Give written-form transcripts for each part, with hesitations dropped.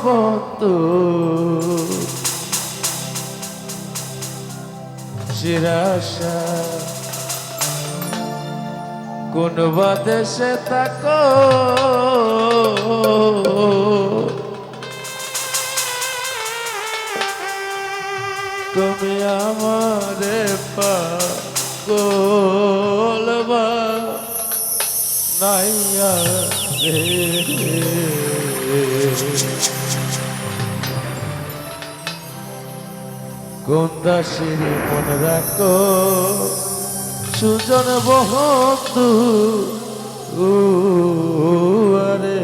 বন্ধু চিরাশা কোন বা দেশে থাকো তুমি আমারে পাগল বানাইয়া রে কোন দাসের মনে রাখো সুজন বন্ধু আরে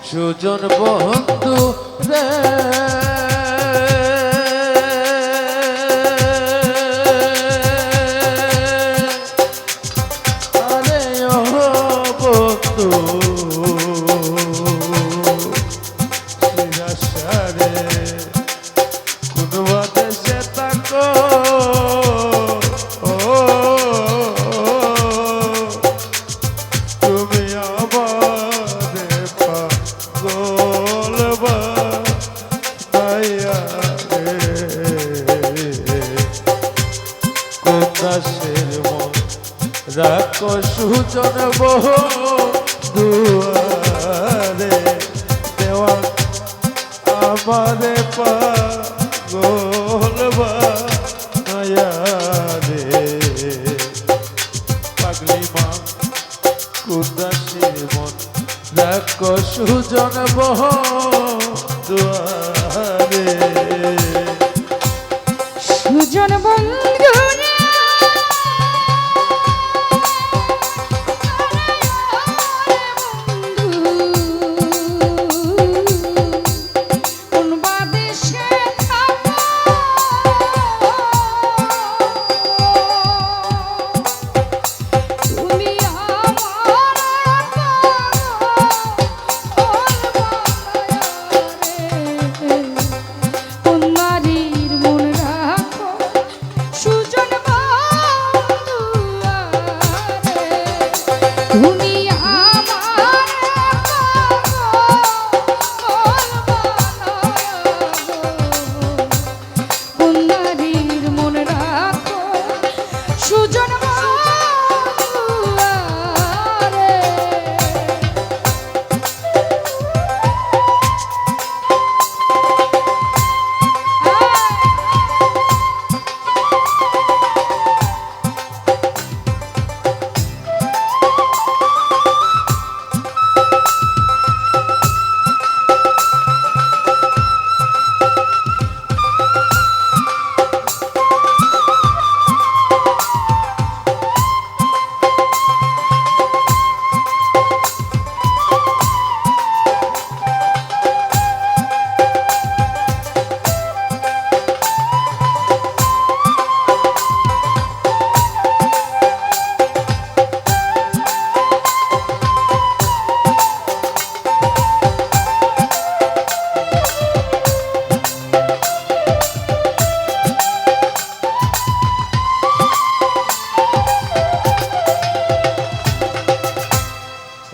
সুজন বন্ধু রে আরে ও বন্ধু চিরাশারে কোন দেশে থাকো তুমি আমারে পাগল বানাইয়া রে কোন দাসের মন রাখো সুজন বন্ধু আরে দেওয়া আমারে পাগল বানাইয়া রে পাগলি মা কোন দাসের মন রাখো সুজন বন্ধু আরে সুজন বন্ধু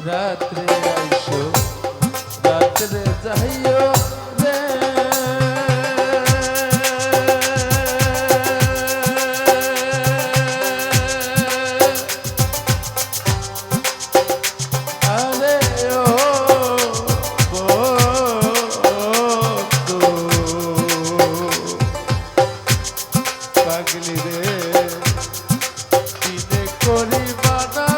রাত্রে আইসো রাত্রে যাইও রে আরে ও বন্ধু পাগলি রে দিনে করি বানা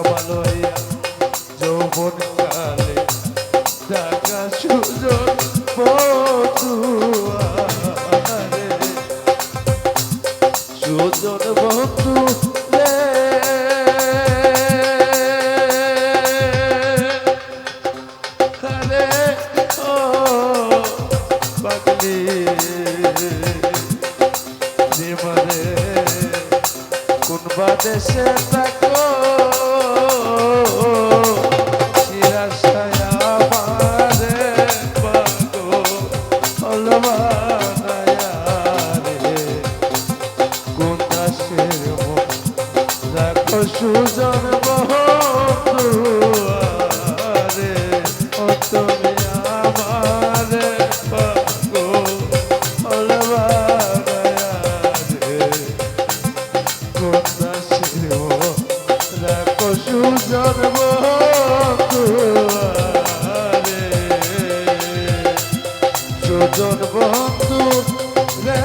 ভালো হইয়া যৌবন কালে দেখা সুজন বন্ধু আরে সুজন বন্ধু রে আরে ও পাগলি জীবনে কোন বাদেশে থাকো শিরাশায় আমারে পাগো অলবানায়া রে কোন দাসের মন রাখো সুজন বন্ধু আরে ও তুমি আমারে পাগো অলবানায়া রে রাখো সুজন বন্ধু রে সুজন বন্ধু রে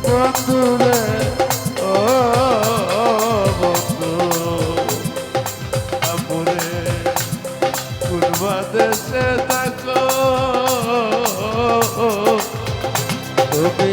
বন্ধু রে ও বন্ধু আমরে দেশে থাকো তুমি